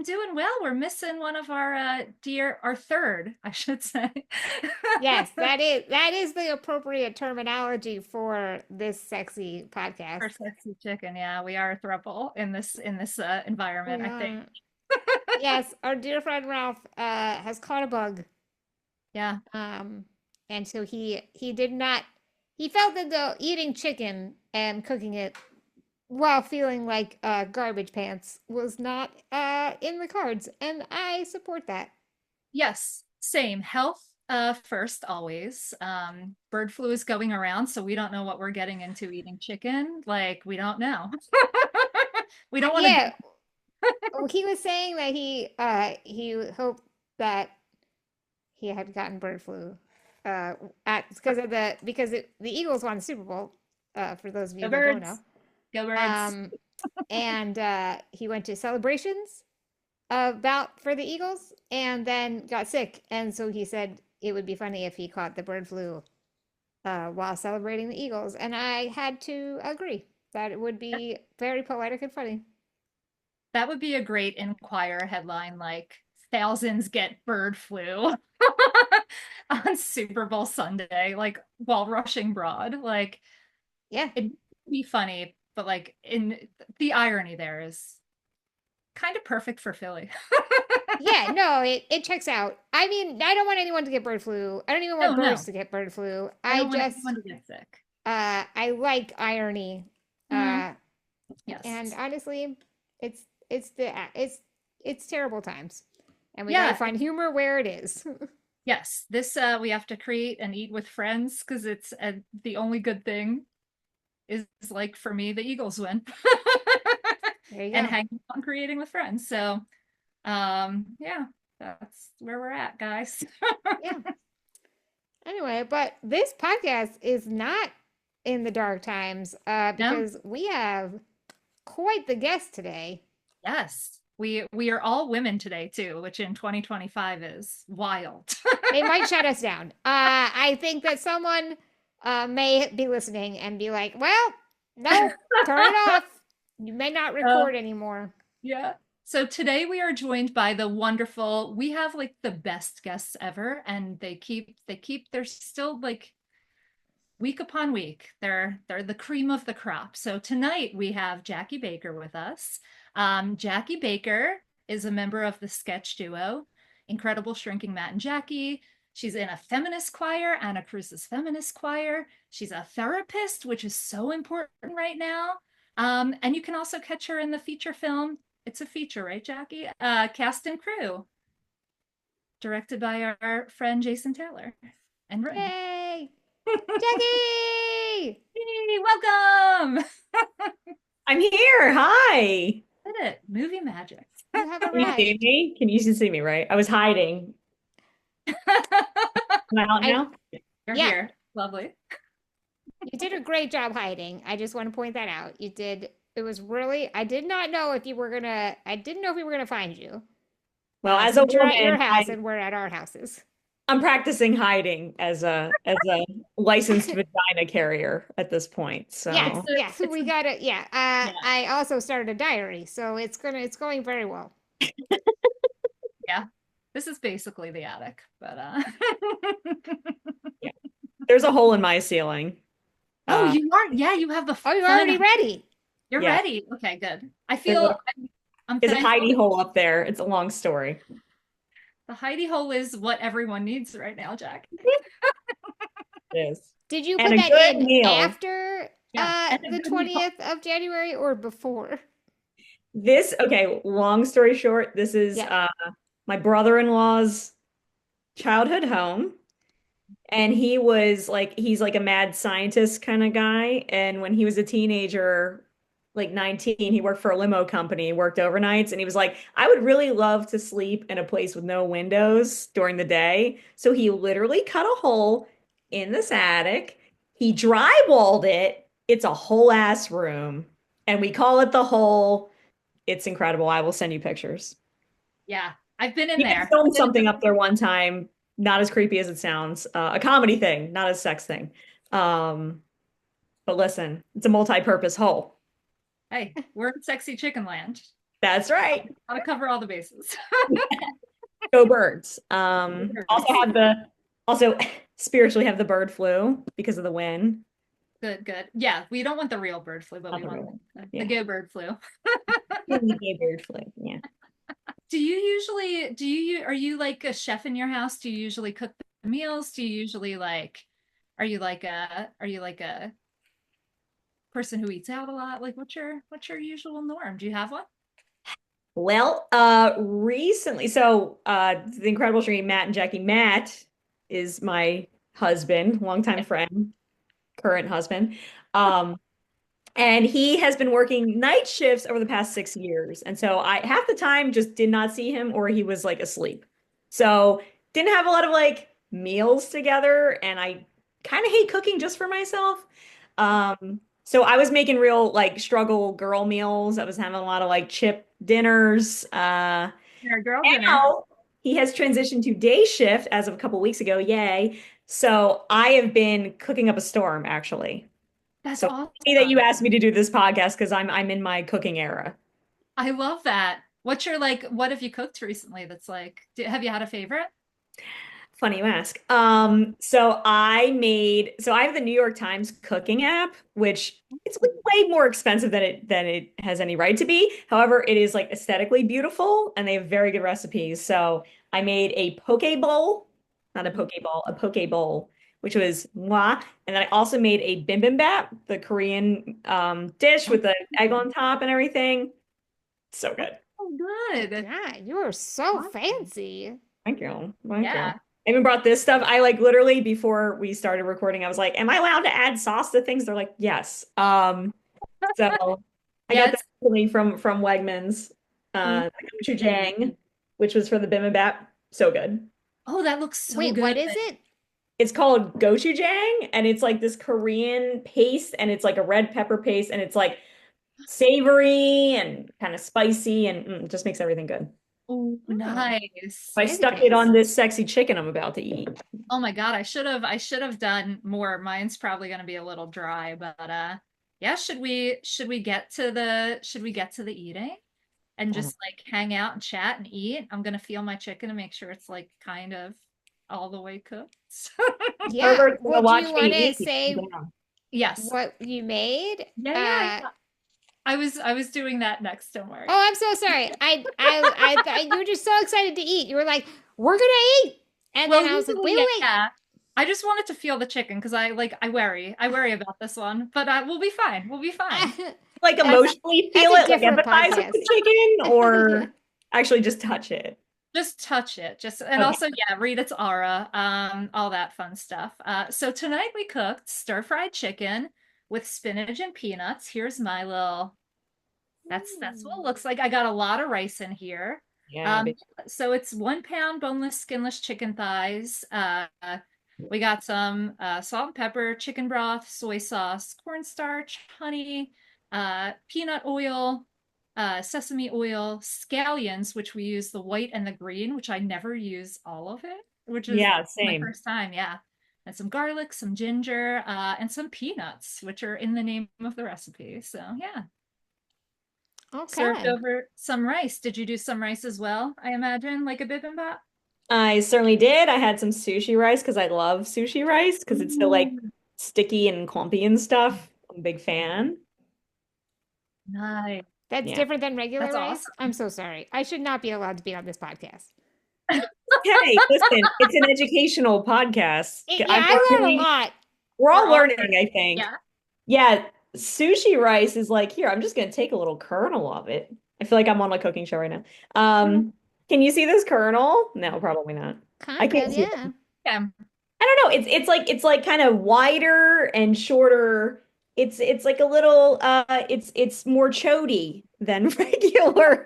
doing well. We're missing one of our third, I should say. Yes, that is the appropriate terminology for this sexy podcast. For sexy chicken. Yeah, we are a throuple in this environment, We I think. are. Yes, our dear friend Ralph has caught a bug. Yeah. Um, and so he did not he felt that though eating chicken and cooking it while feeling like garbage pants was not in the cards, and I support that. Yes, same. Health first always. Bird flu is going around, so we don't know what we're getting into eating chicken. Like, we don't know. We don't want to Yeah, he was saying that he hoped that he had gotten bird flu at because of the Eagles won the Super Bowl, for those of go you that don't know. birds. Go birds. Um, and he went to celebrations about for the Eagles and then got sick. And so he said it would be funny if he caught the bird flu while celebrating the Eagles. And I had to agree that it would be very poetic and funny. That would be a great Inquirer headline, like thousands get bird flu on Super Bowl Sunday, like while rushing broad. Like Yeah. it'd be funny, but like in the irony there is kind of perfect for Philly. Yeah, no, it checks out. I mean, I don't want anyone to get bird flu. I don't even want No, birds no, to get bird flu. I I don't want just anyone to get sick. I like irony. Mhm. Uh and Yes. honestly, it's it's the it's terrible times. And we got to Yeah, find humor where it is. yes. This we have to create and eat with friends because it's the only good thing is like for me the Eagles win. There you And go. hanging out and creating with friends. So yeah, that's where we're at, guys. Yeah. Anyway, but this podcast is not in the dark times No, because we have quite the guest today. yes. We are all women today too, which in 2025 is wild. They might shut us down. I think that someone may be listening and be like, well, no, turn it off. You may not Uh, record anymore. yeah. So today we are joined by the wonderful, we have like the best guests ever, and they're still like week upon week. They're the cream of the crop. So tonight we have Jacquie Baker with us. Jacquie Baker is a member of the sketch duo Incredible Shrinking Matt and Jackie. She's in a feminist choir, Anna Cruz's feminist choir. She's a therapist, which is so important right now. And you can also catch her in the feature film. It's a feature, right, Jacquie? Cast and Crew, directed by our friend Jason Taylor and written. Yay! Jackie! Hey, welcome. I'm here. Hi. Did it. Movie magic. You have Can you see arrived. me? Can you see me, right? I was hiding. Am I out I now? You're Yeah, here. Lovely. you did a great job hiding. I just want to point that out. You did. It was really. I did not know if you were gonna. I didn't know if we were gonna find you. Well, as a Since you're at your woman, house and we're at our houses. I'm practicing hiding as a licensed vagina carrier at this point. Yes, So yes, It's we a, got it. Yeah. yeah, I also started a diary, so it's going very well. yeah. This is basically the attic, but yeah, there's a hole in my ceiling. Oh, Uh, you are. Yeah, you have the Oh, you're fun. already ready. You're yeah, ready. Okay, good. I there's feel I'm a thankful. hidey hole up there. It's a long story. The hidey hole is what everyone needs right now, Jack. It is. Did you And put a that good in meal. after Yeah, and a the good meal. 20th of January or before? Okay, long story short, this is Yeah. my brother-in-law's childhood home. And he's like a mad scientist kind of guy. And when he was a teenager, like 19, he worked for a limo company, worked overnights. And he was like, I would really love to sleep in a place with no windows during the day. So he literally cut a hole in this attic. He drywalled it. It's a whole ass room. And we call it the hole. It's incredible. I will send you pictures. Yeah, I've been in He even there. filmed something up there one time, not as creepy as it sounds, a comedy thing, not a sex thing. Um, but listen, it's a multi-purpose hole. Hey, we're in sexy chicken land. That's right. Gotta cover all the bases. Go birds. Also Birds. have the also spiritually have the bird flu because of the wind. Good, good. Yeah, we don't want the real bird flu, but Not we the want real one. the Yeah. go bird flu. The gay bird flu. Yeah. Are you like a chef in your house? Do you usually cook the meals? Do you usually like, are you like a person who eats out a lot? Like what's your usual norm? Do you have one? Well, recently, the Incredible Stream, Matt and Jackie. Matt is my husband, longtime friend, current husband. Um, and he has been working night shifts over the past 6 years. And so I half the time just did not see him or he was like asleep. So didn't have a lot of like meals together. And I kind of hate cooking just for myself. So I was making real like struggle girl meals. I was having a lot of like chip dinners. Yeah, girl dinner. Now he has transitioned to day shift as of a couple weeks ago. Yay. So I have been cooking up a storm actually. That's So funny that you awesome. asked me to do this podcast because I'm in my cooking era. I love that. What's your like, what have you cooked recently that's like, have you had a favorite? Funny you ask. So I have the New York Times cooking app, which it's like way more expensive than it has any right to be. However, it is like aesthetically beautiful and they have very good recipes. So I made a poke bowl, not a poke ball, a poke bowl, which was moi. And then I also made a bibimbap, the Korean dish with the egg on top and everything. So good. Oh, good. God, you are so Awesome. fancy. Thank you. Thank you. Yeah. I even brought this stuff. I like literally before we started recording, I was like, "Am I allowed to add sauce to things?" They're like, "Yes." So I Yeah, got this recently from Wegmans, the gochujang, which was for the bibimbap. So good. oh, that looks so Wait, what good. is it? It's called gochujang, and it's like this Korean paste, and it's like a red pepper paste, and it's like savory and kind of spicy, and it just makes everything good. Oh, Oh, nice. I maybe stuck it on thanks. this sexy chicken I'm about to eat. Oh my God, I should have done more. Mine's probably gonna be a little dry, but yeah, should we get to the eating and just like hang out and chat and eat? I'm gonna feel my chicken and make sure it's like kind of all the way cooked. Yeah. Herbert's gonna Well, do watch you me want to eat. say Yeah. Yes. what you made? Yeah, yeah, yeah. I was doing that next, don't worry. Oh, I'm so sorry. I thought you were just so excited to eat. You were like, "We're gonna eat," and Well, then I was like, "Wait, usually, wait, yeah. I just wanted to feel the chicken because I worry about this one, but we'll be fine. We'll be fine. wait." Like That's emotionally that's feel a it, like different empathize with podcast. the chicken, Yeah. or actually just touch it. Just touch it. Just and Okay. also yeah, read its aura, all that fun stuff. So tonight we cooked stir-fried chicken with spinach and peanuts. Here's my little that's what it looks like. I got a lot of rice in here. Yeah, Um, so it's 1 pound boneless, skinless chicken thighs. We got some salt and pepper, chicken broth, soy sauce, cornstarch, honey, peanut oil, sesame oil, scallions, which we use the white and the green, which I never use all of it, which is yeah, my same. first time. Yeah. And some garlic, some ginger, and some peanuts, which are in the name of the recipe. So yeah, served Okay. over some rice. Did you do some rice as well? I imagine, like a bibimbap. I certainly did. I had some sushi rice because I love sushi rice because it's so like Ooh, sticky and clumpy and stuff. I'm a big fan. nice. That's Yeah. different than regular That's rice. I'm awesome. so sorry. I should not be allowed to be on this podcast. Okay, listen, it's an educational podcast. Yeah, I learned a lot. We're We're all all learning, I learning. think. Yeah. Yeah, sushi rice is like, here, I'm just gonna take a little kernel of it. I feel like I'm on a cooking show right now. Can you see this kernel? No, probably not. I Kind can't of, see it. yeah. Yeah. I don't know. It's like kind of wider and shorter. It's like a little it's more chody than regular.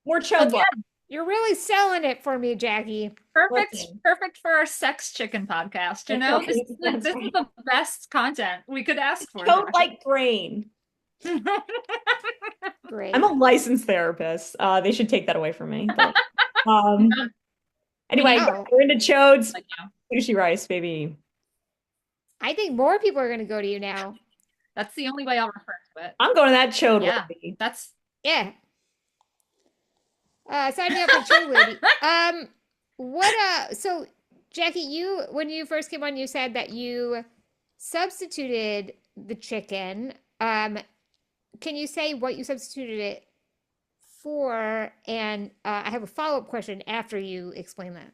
More chode bar. Again, You're really selling it for me, Jackie. Listen, perfect for our sex chicken podcast. You that's know, right. That's this is right. the best content we could ask for, Chode Jackie. like brain. I'm Great. a licensed therapist. They should take that away from me. But um, We anyway, need Oh, we're into chodes, like you. sushi rice, baby. I think more people are going to go to you now. That's the only way I'll refer to it. I'm going to that chode Yeah, lady. that's Yeah. Sign me up for cheerleading. So Jackie, when you first came on, you said that you substituted the chicken. Can you say what you substituted it for? And I have a follow-up question after you explain that.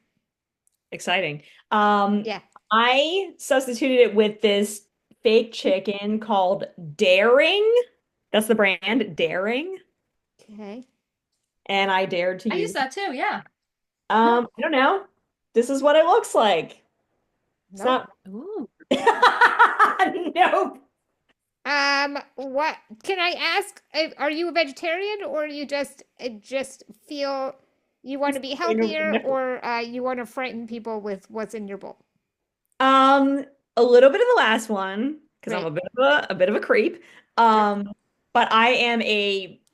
Exciting. Yeah. I substituted it with this fake chicken called Daring. That's the brand, Daring. Okay. And I dared to I use use. that too. Yeah. Huh. I don't know. This is what it looks like. It's Nope. not. Ooh. Nope. What can I ask? Are you a vegetarian, or you just feel you want to be healthier, No. or you want to frighten people with what's in your bowl? Um, a little bit of the last one because I'm Right. a bit of a creep. Sure. But I'm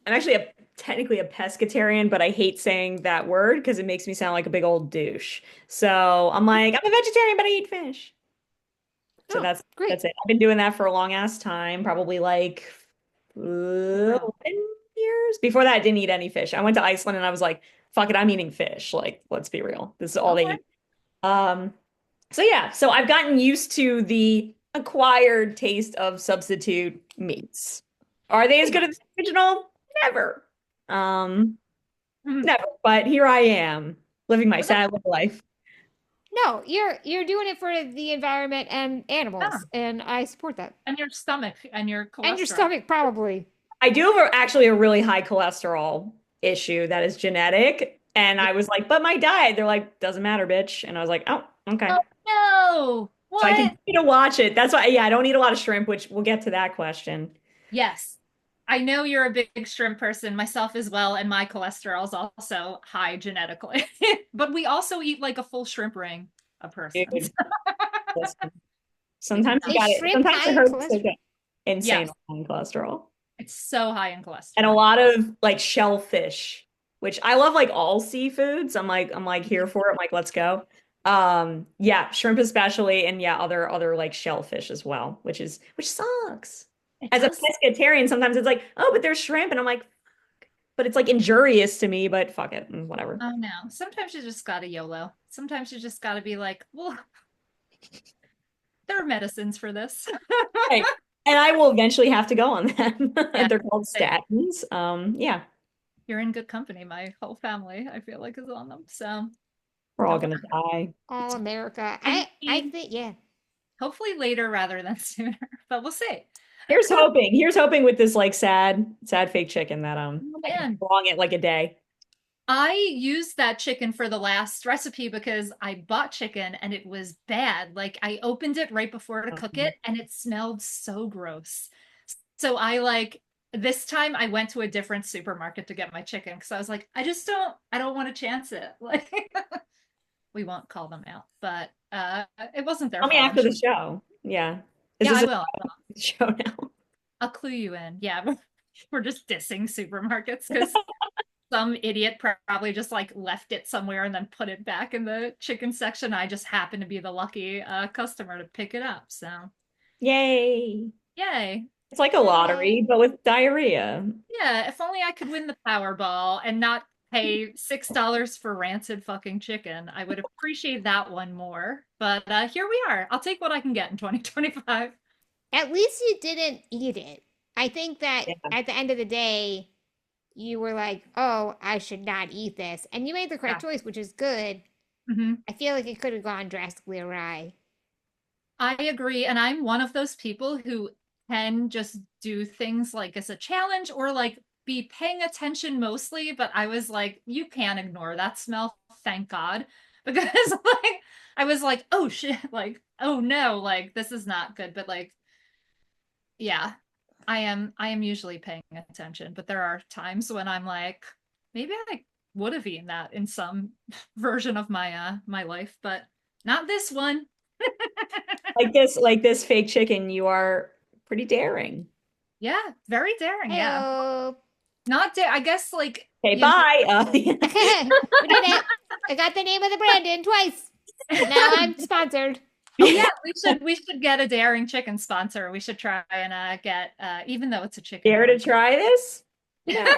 actually technically a pescatarian, but I hate saying that word because it makes me sound like a big old douche. So I'm like, I'm a vegetarian, but I eat fish. So Oh, great. that's it. I've been doing that for a long ass time, probably like For real. 11 years. Before that, I didn't eat any fish. I went to Iceland and I was like, fuck it, I'm eating fish. Like, let's be real. This is all they Okay. eat. Um, so yeah, so I've gotten used to the acquired taste of substitute meats. Are they as good as the original? Never. Um, Mhm. Never. But here I am, living my But that's, sad little life. No, you're doing it for the environment and yeah. animals, and I support that. And your stomach and your And your cholesterol. stomach, probably. I do have actually a really high cholesterol issue that is genetic. And Yeah. I was like, but my diet, they're like, doesn't matter, bitch. And I was like, oh, okay. Oh no. So I What? continue to watch it. That's why, yeah, I don't eat a lot of shrimp, which we'll get to that question. Yes. I know you're a big shrimp person, myself as well, and my cholesterol is also high genetically. But we also eat like a full shrimp ring a person. Dude, listen, We do sometimes you not. Is got it. shrimp Sometimes high it in hurts to cholesterol? get insane Yes, on cholesterol. it's so high in And a cholesterol. lot of like shellfish, which I love like all seafoods. I'm like here for it. I'm like, let's go. Yeah, shrimp especially, and yeah, other like shellfish as well, which sucks. It As a does. pescatarian, sometimes it's like, oh, but there's shrimp, and I'm like, but it's like injurious to me, but fuck it, whatever. Oh no. Sometimes you just gotta YOLO. Sometimes you just gotta be like, well, there are medicines for this. Right. And I will eventually have to go on them. Yeah, They're called same. statins. Yeah, You're in good company. My whole family, I feel like, is on them. So we're all don't gonna worry. die. All America. I I mean, think, yeah. hopefully later rather than sooner, but we'll see. Here's hoping. Here's hoping with this like sad fake chicken that Oh I can man, prolong it like a day. I used that chicken for the last recipe because I bought chicken and it was bad. Like I opened it right before to cook Um, it and it smelled so gross. So I like this time I went to a different supermarket to get my chicken because I was like, I don't want to chance it. Like we won't call them out, but it wasn't their Tell me fault. I'm after the sure. show. Yeah. Is Yeah, this I a will. show now? I'll clue you in. Yeah, we're just dissing supermarkets because some idiot probably just like left it somewhere and then put it back in the chicken section. I just happened to be the lucky customer to pick it up. So, Yay. yay. It's like a Yay. lottery, but with diarrhea. Yeah, if only I could win the Powerball and not pay $6 for rancid fucking chicken. I would appreciate that one more. But here we are. I'll take what I can get in 2025. At least you didn't eat it. I think that Yeah. at the end of the day, you were like, oh, I should not eat this. And you made the correct Yeah. choice, which is good. hmm I feel like it could have gone drastically awry. I agree. And I'm one of those people who can just do things like as a challenge or like be paying attention mostly. But I was like, you can't ignore that smell. Thank God. Because like, I was like, oh shit, like, oh no, like, this is not good. But like, yeah, I am usually paying attention. But there are times when I'm like, maybe I would have eaten that in some version of my life, but not this one. Like this fake chicken, you are pretty daring. Yeah, very daring. Yeah. Heyo. Not dare. I guess like Okay, you know. bye. We did it. I got the name of the brand in twice. Now I'm sponsored. Oh yeah, we should get a daring chicken sponsor. We should try and get even though it's a chicken Dare to one. try this? No.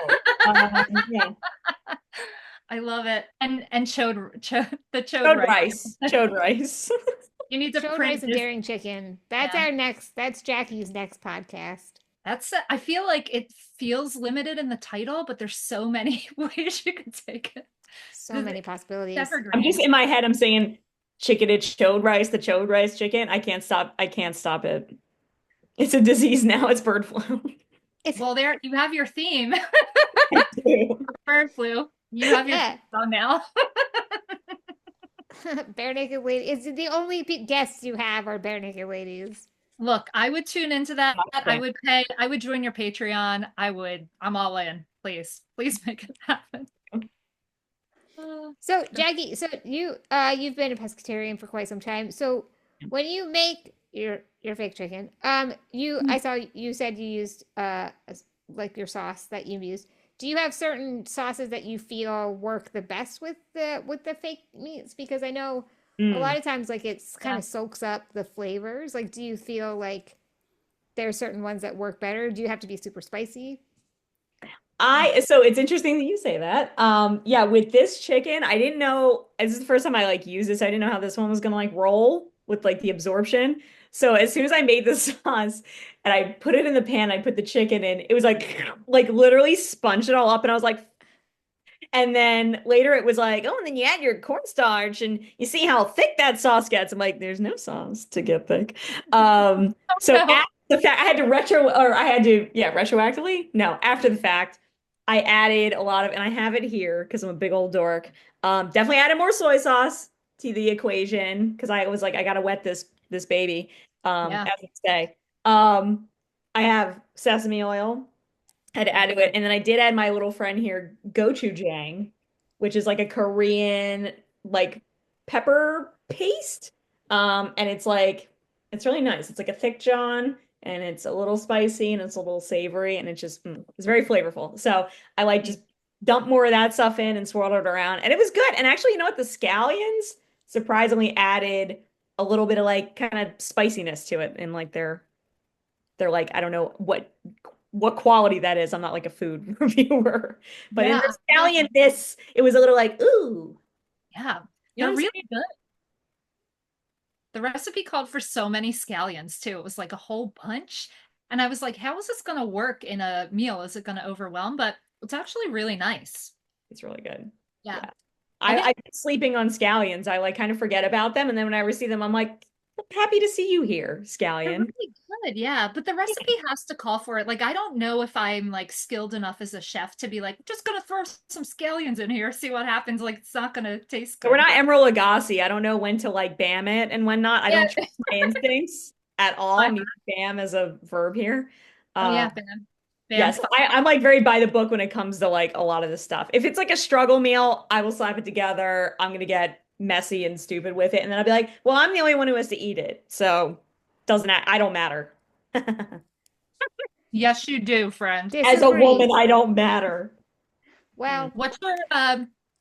Yeah. I love it. And the chode Chode rice. rice. Chode rice. You need to Chode rice print and this. daring chicken. That's Yeah. that's Jackie's next podcast. I feel like it feels limited in the title, but there's so many ways you could take it. So many It's possibilities. I'm just evergreen. in my head, I'm saying chicken it chode rice, the chode rice chicken. I can't stop. I can't stop it. It's a disease now. It's bird flu. It's Well, there you have your theme. I do. Bird flu. You have your yeah. song now. Bare naked lady. It's the only guests you have are bare naked ladies. Look, I would tune into that. I Okay. would pay. I would join your Patreon. I'm all in. Please, please make it happen. So Jackie, so you've been a pescatarian for quite some time. So when you make your fake chicken, I saw you said you used like your sauce that you used. Do you have certain sauces that you feel work the best with the fake meats? Because I know a Mm. lot of times like it's kind Yeah. of soaks up the flavors. Like, do you feel like there are certain ones that work better? Do you have to be super spicy? So it's interesting that you say that. Yeah, with this chicken, I didn't know this is the first time I like used this. I didn't know how this one was gonna like roll with like the absorption. So as soon as I made the sauce and I put it in the pan, I put the chicken in, it was like literally sponged it all up, and I was like, and then later it was like, oh, and then you add your cornstarch and you see how thick that sauce gets. I'm like, there's no sauce to get thick. So No. after the fact, I had to, yeah, retroactively. No, after the fact, I added a lot of, and I have it here because I'm a big old dork. Definitely added more soy sauce to the equation because I was like, I gotta wet this baby. Yeah. As I say. I have sesame oil had to add to it. And then I did add my little friend here, gochujang, which is like a Korean like pepper paste. And it's really nice. It's like a thick John and it's a little spicy and it's a little savory and it's very flavorful. So I like just dump more of that stuff in and swirled it around. And it was good. And actually, you know what? The scallions surprisingly added a little bit of like kind of spiciness to it and like they're like, I don't know what quality that is. I'm not like a food reviewer, but in Yeah. the scallion, it was a little like, ooh, Yeah. you know They're what I'm really saying? good. The recipe called for so many scallions too. It was like a whole bunch. And I was like, how is this going to work in a meal? Is it going to overwhelm? But it's actually really nice. It's really good. Yeah. Yeah. I I didn't sleeping on scallions. I like kind of forget about them. And then whenever I see them, I'm like, happy to see you here, They're scallion. really good, yeah. But the recipe has to call for it. Like, I don't know if I'm like skilled enough as a chef to be like, just gonna throw some scallions in here, see what happens. Like, it's not gonna taste So we're good. not Emeril Lagasse. I don't know when to like bam it and when not. I Yeah. don't trust my instincts at all. I'm using bam as a verb here. Oh Uh, yeah, bam. Bam's Yes, fine. I'm like very by the book when it comes to like a lot of this stuff. If it's like a struggle meal, I will slap it together. I'm gonna get messy and stupid with it, and then I'll be like, "Well, I'm the only one who has to eat it, so I don't matter." Yes, you do, friend. As a woman, Disagree. I don't matter. Mm. Well,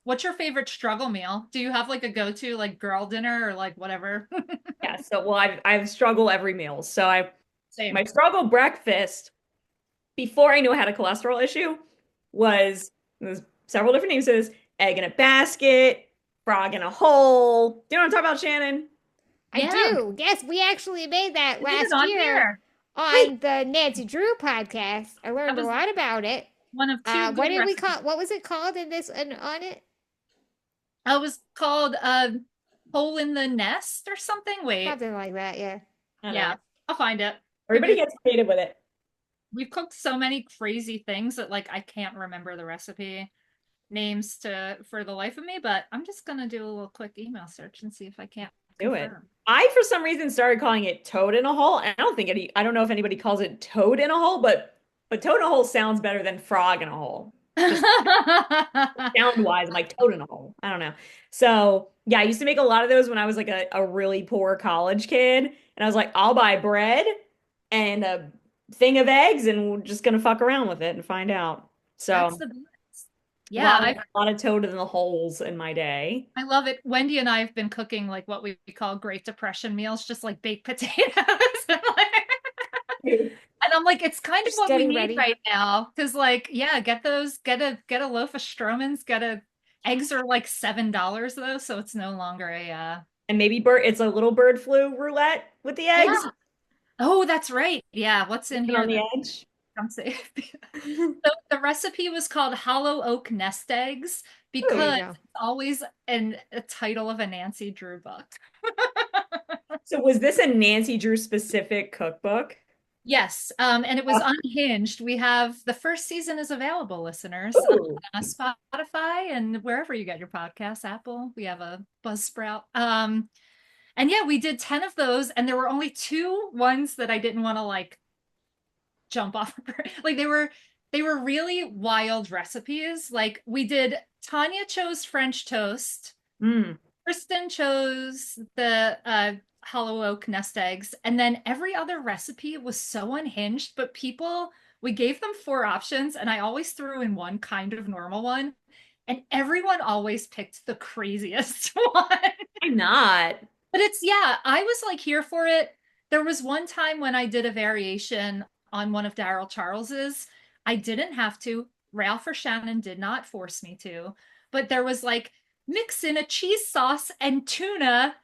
What's your favorite struggle meal? Do you have like a go-to like girl dinner or like whatever? Yeah, so well, I've struggle every meal. So my Same. struggle breakfast before I knew I had a cholesterol issue was there's several different names. It was egg in a basket, frog in a hole. Do you know what I'm talking about, Shannon? I Yeah, do. Yes, we actually made that we did it last on year here. Wait, on the Nancy Drew podcast. I That learned a was lot about it. one of two What good did we recipes. call? What was it called in this on it? It was called Hole in the Nest or something. Wait. Something like that. Yeah. I don't know. Yeah, I'll find it. Everybody gets creative with it. We've cooked so many crazy things that like I can't remember the recipe names for the life of me, but I'm just gonna do a little quick email search and see if I can't Do it. confirm. I, for some reason, started calling it toad in a hole. And I don't know if anybody calls it toad in a hole, but toad in a hole sounds better than frog in a hole. Just sound wise, I'm like toad in a hole. I don't know. So yeah, I used to make a lot of those when I was like a really poor college kid. And I was like, I'll buy bread and a thing of eggs and we're just gonna fuck around with it and find out. That's So the best. a Yeah, lot of, a lot of toad in the holes in my day. I love it. Wendy and I have been cooking like what we call Great Depression meals, just like baked potatoes. And I'm like, it's kind of Just what we getting need ready. right now. Cause like, yeah, get a loaf of Stroman's, get a Eggs are like $7 though, so it's no longer a And maybe it's a little bird flu roulette with the yeah. eggs. Oh, that's right. Yeah, what's in And on here the that edge. I'm safe? So the recipe was called Hollow Oak Nest Eggs There you because go. it's always a title of a Nancy Drew book. So was this a Nancy Drew specific cookbook? Yes, and it was Oh, unhinged. We have the first season is available, listeners, ooh. on Spotify and wherever you get your podcasts, Apple. We have a Buzzsprout. And yeah, we did 10 of those, and there were only two ones that I didn't want to like jump off. Like they were really wild recipes. Like we did Tanya chose French toast, Mm. Kristen chose the hollow oak nest eggs, and then every other recipe was so unhinged, but people we gave them four options, and I always threw in one kind of normal one, and everyone always picked the craziest one. Why not? But it's, yeah, I was like here for it. There was one time when I did a variation on one of Daryl Charles's. I didn't have to. Ralph or Shannon did not force me to. But there was like mix in a cheese sauce and tuna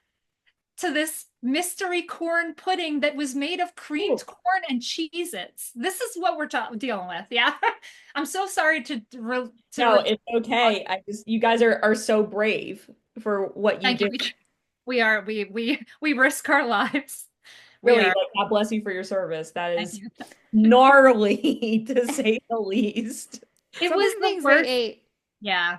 to this mystery corn pudding that was made of Ooh. creamed corn and Cheez-Its. This is what we're dealing with. Yeah. I'm so sorry No, it's okay. I just you guys are so brave for what you thank do. you. We risk our lives. We Really, are. like God bless you for your service. That Thank is you. gnarly to say the least. It Some of was the the things they worst. ate. Yeah.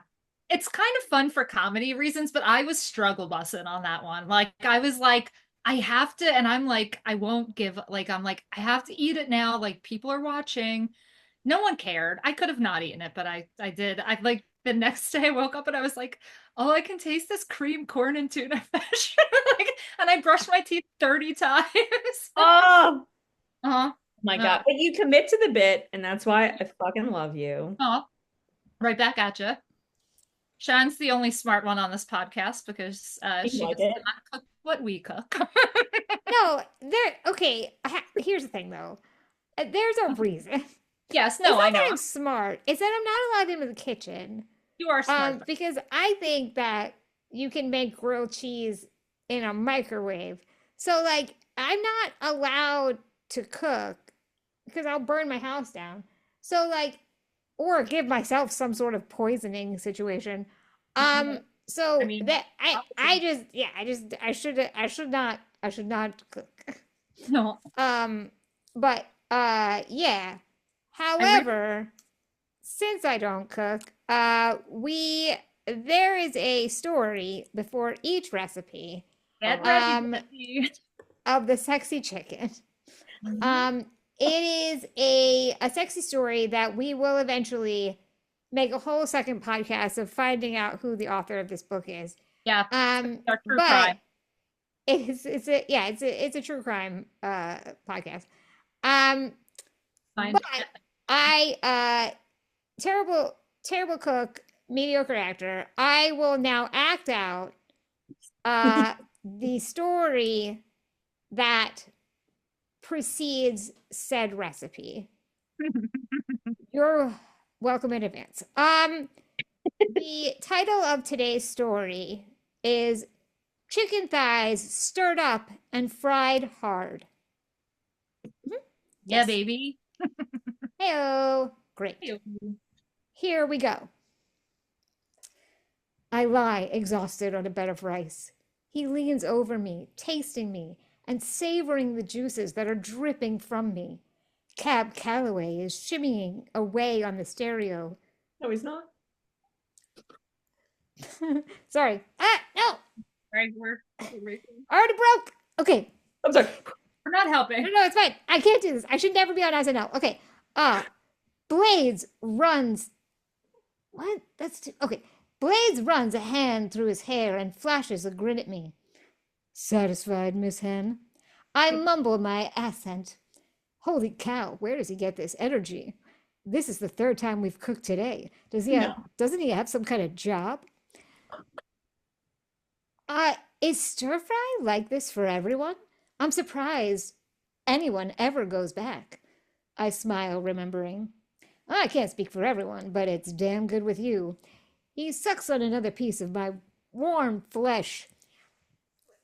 It's kind of fun for comedy reasons, but I was struggle bussing on that one. Like I was like, I have to, and I'm like, I won't give like I'm like, I have to eat it now. Like people are watching. No one cared. I could have not eaten it, but I did. I like the next day I woke up and I was like, oh, I can taste this cream corn and tuna fish. Like, and I brushed my teeth 30 times. Oh Uh-huh. my Uh, God. But you commit to the bit, and that's why I fucking love you. uh, right back at you. Sean's the only smart one on this podcast because You she like does it? not cook what we cook. No, there. Okay, here's the thing though. There's a reason. Yes, It's no, I not that know. I'm smart. It's that I'm not allowed into the kitchen. You are smart. Because I think that you can make grilled cheese in a microwave. So like I'm not allowed to cook because I'll burn my house down. So like or give myself some sort of poisoning situation. I So mean, that I just yeah, I should not cook. no. But yeah. I re However, since I don't cook, we there is a story before each recipe Get ready, um Becky. of the sexy chicken. Mhm. Um it is a sexy story that we will eventually make a whole second podcast of finding out who the author of this book is. Yeah, our true But crime. it's a yeah, it's a true crime podcast. Um Find but I terrible cook, mediocre actor. I will now act out the story that precedes said recipe. You're welcome in advance. The title of today's story is Chicken Thighs Stirred Up and Fried Hard. Yeah, Yes. baby. Heyo. Great. Here we go. I lie exhausted on a bed of rice. He leans over me, tasting me, and savoring the juices that are dripping from me. Cab Calloway is shimmying away on the stereo. No, he's not. Sorry. Ah, no! Right, Already broke! Okay. I'm sorry. we're not No, helping. no, it's fine. I can't do this. I should never be on SNL. Okay. Blades runs. What? That's too. Okay. Blades runs a hand through his hair and flashes a grin at me. Satisfied, Miss Hen? I mumble my assent. Holy cow, where does he get this energy? This is the third time we've cooked today. Doesn't he have some kind of job? Is stir fry like this for everyone? I'm surprised anyone ever goes back. I smile, remembering. I can't speak for everyone, but it's damn good with you. He sucks on another piece of my warm flesh.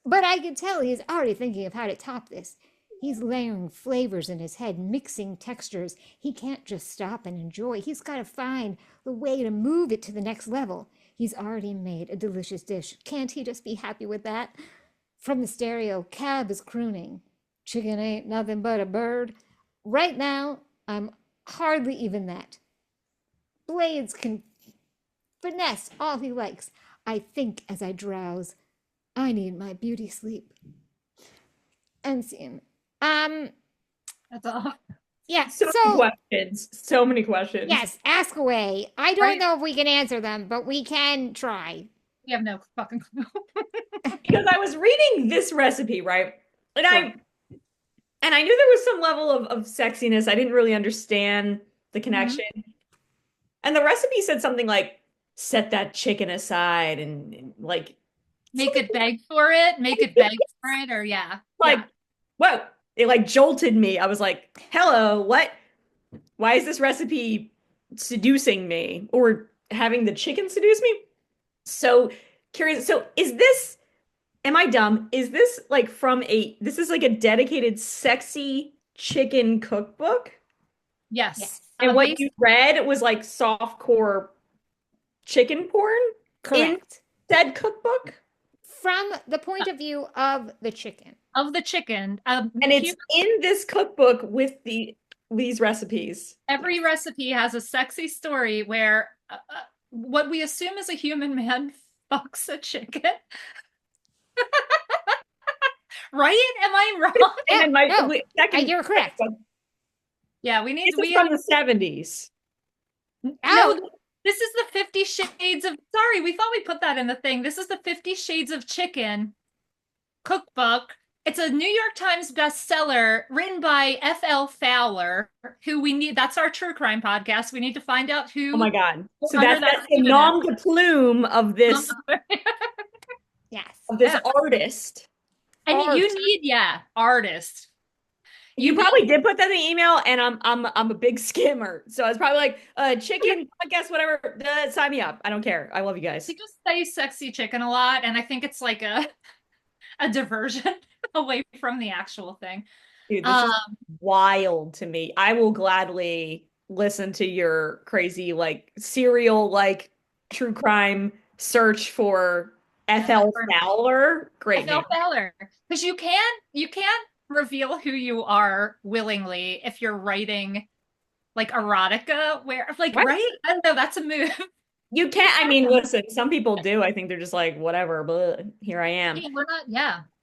But I can tell he's already thinking of how to top this. He's layering flavors in his head, mixing textures. He can't just stop and enjoy. He's got to find the way to move it to the next level. He's already made a delicious dish. Can't he just be happy with that? From the stereo, Cab is crooning. Chicken ain't nothing but a bird. Right now, I'm hardly even that. Blades can finesse all he likes. I think as I drowse, I need my beauty sleep. And scene. That's all. Yeah, So many questions. So many questions. Yes, ask away. I don't know if we can answer them, but we can try. We have no fucking clue. Because I was reading this recipe, right? And Sure. I knew there was some level of sexiness. I didn't really understand the connection. And the recipe said something like, set that chicken aside and like Make it beg for it. Make it beg for it. Or yeah. like, whoa. It like jolted me. I was like, hello, what? Why is this recipe seducing me or having the chicken seduce me? So curious. So is this, am I dumb? Is this like this is like a dedicated sexy chicken cookbook? Yes. And what you read was like softcore chicken porn? Correct. In said cookbook? From the point of view of the chicken. Of the chicken. And it's in this cookbook with these recipes. Every recipe has a sexy story where what we assume is a human man fucks a chicken. Right? Am I wrong? And No, you're correct. Yeah, we need This is from the 70s. No, this is the 50 Shades of... Sorry, we thought we put that in the thing. This is the 50 Shades of Chicken cookbook. It's a New York Times bestseller written by F.L. Fowler, who we need... That's our true crime podcast. We need to find out who... Oh my God. So that's the nom de plume of this... Yes. Of this artist. And you need, artist. You probably did put that in the email, and I'm a big skimmer, so I was probably like, chicken podcast, whatever. Sign me up. I don't care. I love you guys. You just say sexy chicken a lot, and I think it's like a diversion away from the actual thing. Dude, this is wild to me. I will gladly listen to your crazy like serial like true crime search for F.L. Fowler. Great name. F.L. Fowler, because you can't reveal who you are willingly if you're writing like erotica where like what? Right? I don't know, that's a move. You can't, I mean, listen, some people do. I think they're just like, whatever, but here I am.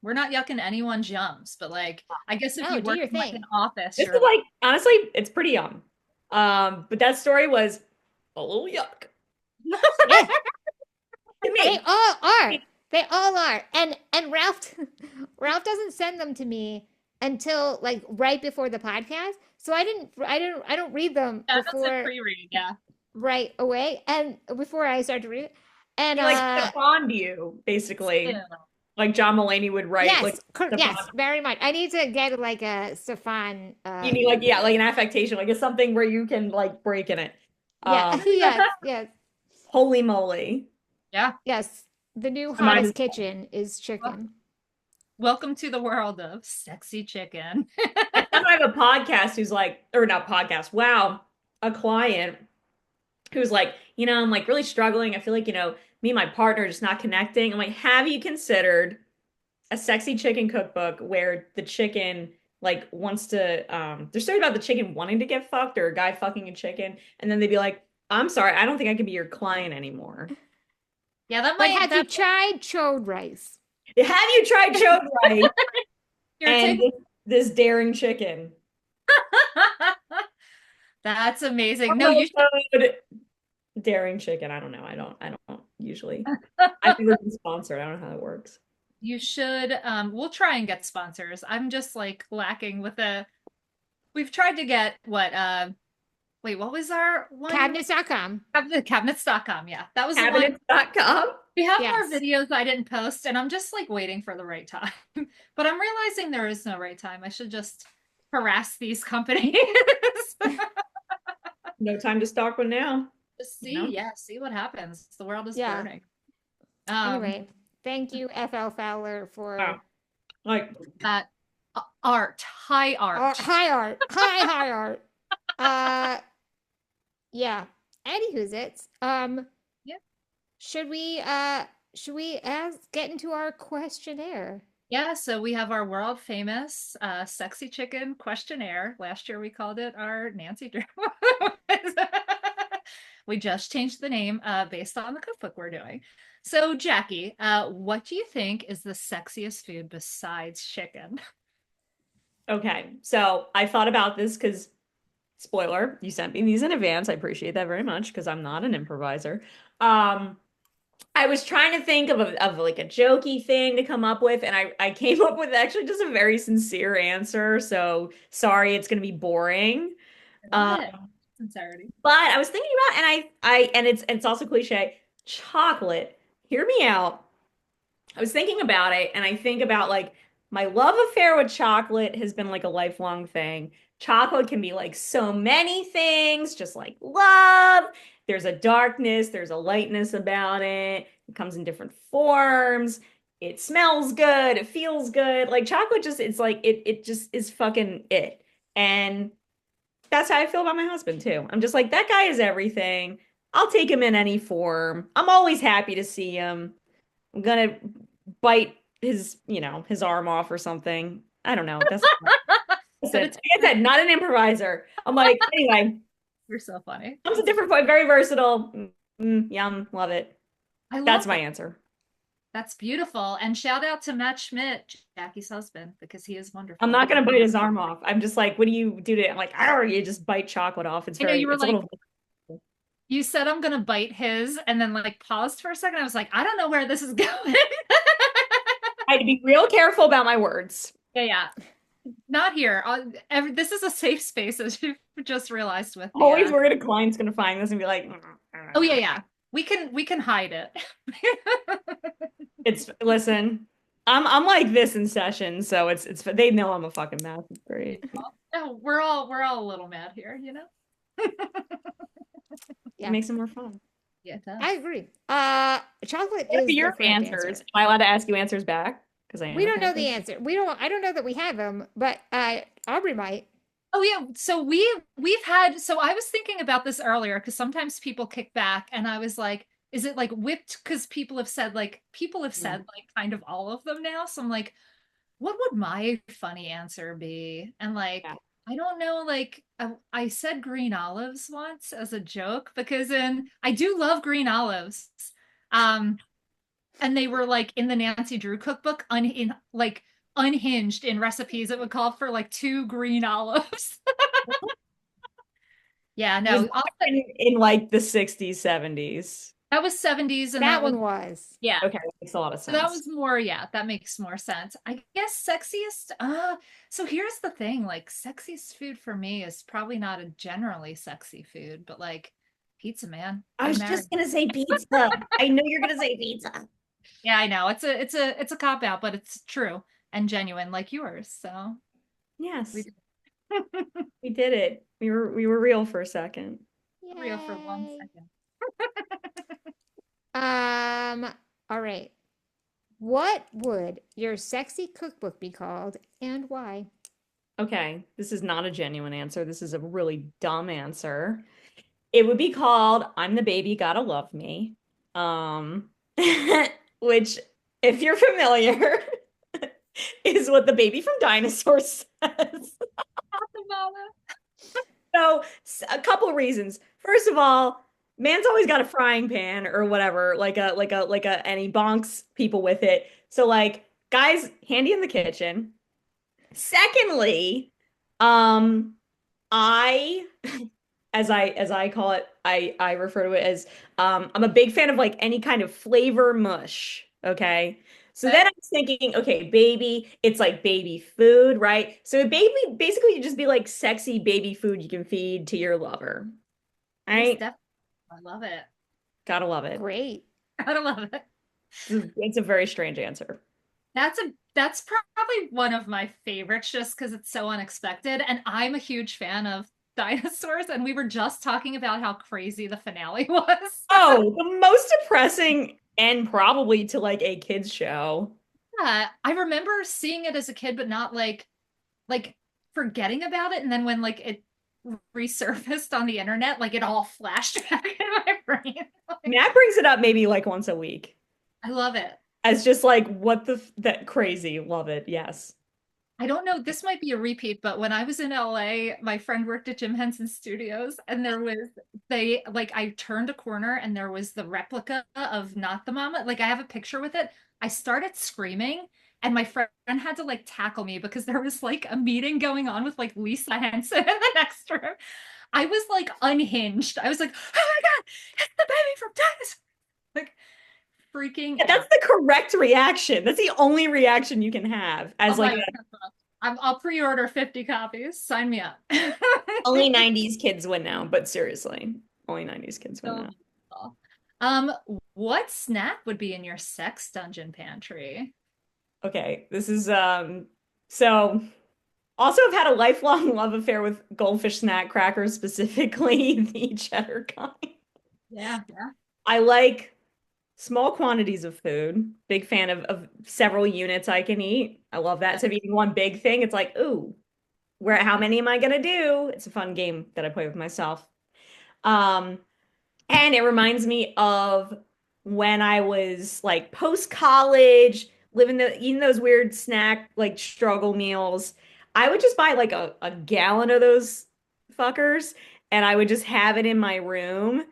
We're not yucking anyone's yums, but like I guess if you work in like an office. This is like honestly, it's pretty yum. But that story was a little yuck. They all are. They all are. And Ralph doesn't send them to me until like right before the podcast. So I don't read them before. That's a pre-read, right away. And before I start to read it. And he like Stefaned you, basically. Yeah. Like John Mulaney would write. Yes, like, yes, very much. I need to get like a Stefan. You need like like an affectation, like it's something where you can like break in it. Yeah, yes. Holy moly. Yeah. Yes. The new hottest kitchen is chicken. Welcome to the world of sexy chicken. I have a podcast who's like, or not podcast. Wow. A client who's like, I'm like really struggling. I feel like, me and my partner are just not connecting. I'm like, have you considered a sexy chicken cookbook where the chicken like wants to, there's story about the chicken wanting to get fucked or a guy fucking a chicken. And then they'd be like, I'm sorry, I don't think I can be your client anymore. Yeah, that might. But have you tried chode rice? Have you tried chode rice? And this daring chicken. That's amazing. No, you should. Daring chicken. I don't know. I don't usually. I think we're sponsored. I don't know how it works. You should. We'll try and get sponsors. I'm just like lacking with we've tried to get wait, what was our one? Cabinets.com. Cabinets.com. Yeah, that was Cabinets.com. We have more videos I didn't post, and I'm just like waiting for the right time. But I'm realizing there is no right time. I should just harass these companies. No time to stalk one now. Just you see, know? yeah, see what happens. The world is Yeah. burning. Um, Anyway, thank you, FL Fowler, Wow. for Like, that art, high art. high art, high art. Uh, yeah. Anywho's it's Yeah. should we ask get into our questionnaire? Yeah, so we have our world famous sexy chicken questionnaire. Last year we called it our Nancy Drew. We just changed the name based on the cookbook we're doing. So, Jackie, what do you think is the sexiest food besides chicken? okay. So I thought about this because, spoiler, you sent me these in advance. I appreciate that very much because I'm not an improviser. Um, I was trying to think of like a jokey thing to come up with, and I came up with actually just a very sincere answer. So sorry, it's gonna be boring. I love Um, it. Sincerity. but I was thinking about, and it's also cliche, chocolate. Hear me out. I was thinking about it, and I think about like my love affair with chocolate has been like a lifelong thing. Chocolate can be like so many things, just like love. There's a darkness, there's a lightness about it. It comes in different forms. It smells good, it feels good. Like chocolate just it's like it just is fucking it. And that's how I feel about my husband too. I'm just like that guy is everything. I'll take him in any form. I'm always happy to see him. I'm gonna bite his, his arm off or something. I don't know. That's But listen, it's like I said, not an improviser. I'm like, anyway, you're so funny. comes a different point, very versatile. Yum, love it. I That's love my that. answer. That's beautiful. And shout out to Matt Schmidt, Jackie's husband, because he is I'm wonderful. not gonna bite his arm off. I'm just like, what do you do to it? I'm like, oh, you just bite chocolate off. I know you were It's a like, little. you said I'm gonna bite his, and then like paused for a second. I was like, I don't know where this is going. I had to be real careful about my words. Yeah, yeah. Not here. This is a safe space, as you've just realized with the Always worried a client's gonna find this and be like, Oh yeah, yeah. We can hide it. it's listen. I'm like this in session, so it's they know I'm a fucking mess. It's great. No, we're all a little mad here, you know? It Yeah, makes it more fun. Yeah, it does. I agree. Chocolate What are is the your correct answers? answer. Am I allowed to ask you answers back? Because I am We a don't know the therapist. answer. I don't know that we have them, but Aubrey might. Oh yeah, so we've had so I was thinking about this earlier because sometimes people kick back and I was like, is it like whipped? Because people have said Mm. like kind of all of them now. So I'm like, what would my funny answer be? And Yeah. like, I don't know, like I said green olives once as a joke because I do love green olives. Um, and they were like in the Nancy Drew cookbook, unhinged in recipes. It would call for like two green olives. Yeah, Was no, that in like the 60s, 70s? that was 70s and That that was one was. yeah. Okay, that makes a lot of So that sense. was more, yeah, that makes more sense. I guess sexiest, so here's the thing, like sexiest food for me is probably not a generally sexy food, but like pizza, man. I I'm was married. just gonna say pizza. I know you're gonna say pizza. Yeah, I know. It's a cop out, but it's true and genuine like yours. So we Yes, we did it. We were real for a second. real for one Yay. second. Um, all right. What would your sexy cookbook be called and why? Okay, this is not a genuine answer. This is a really dumb answer. It would be called "I'm the Baby, Gotta Love Me," um, which, if you're familiar, is what the baby from Dinosaur says. Talk about it. So, a couple of reasons. First of all, man's always got a frying pan or whatever, and he bonks people with it. So, like, guys, handy in the kitchen. Secondly, um, I, as I call it, I refer to it as, I'm a big fan of like any kind of flavor mush. Okay. So Okay. then I was thinking, okay, baby, it's like baby food, right? So baby, basically, you just be like sexy baby food you can feed to your lover. All It is right. definitely, I love it. Gotta love it. Great. Gotta love it. It's a very strange answer. That's probably one of my favorites just because it's so unexpected. And I'm a huge fan of dinosaurs, and we were just talking about how crazy the finale was. Oh, the most depressing and probably to like a kids show. Yeah, I remember seeing it as a kid, but not like forgetting about it. And then when like it resurfaced on the internet, like it all flashed back in my brain. Like, Matt brings it up maybe like once a week. I love it. As just like what that crazy. Love it. Yes. I don't know, this might be a repeat, but when I was in LA, my friend worked at Jim Henson Studios, and there was they like I turned a corner and there was the replica of Not the Mama. Like I have a picture with it. I started screaming, and my friend had to like tackle me because there was like a meeting going on with like Lisa Henson in the next room. I was like unhinged. I was like, oh my God, it's the baby from Dinosaur. Like freaking Yeah, that's out. the correct reaction. That's the only reaction you can have Oh as like my God. I'll pre-order 50 copies. Sign me up. only 90s kids win now, but seriously, only 90s kids win So now. beautiful. Um, what snack would be in your sex dungeon pantry? Okay, this is so also I've had a lifelong love affair with goldfish snack crackers, specifically the cheddar kind. Yeah, yeah. I like small quantities of food. Big fan of several units I can eat. I love that. So if eating one big thing, it's like, ooh, where how many am I gonna do? It's a fun game that I play with myself. Um, And it reminds me of when I was like post college, living eating those weird snack like struggle meals. I would just buy like a gallon of those fuckers and I would just have it in my room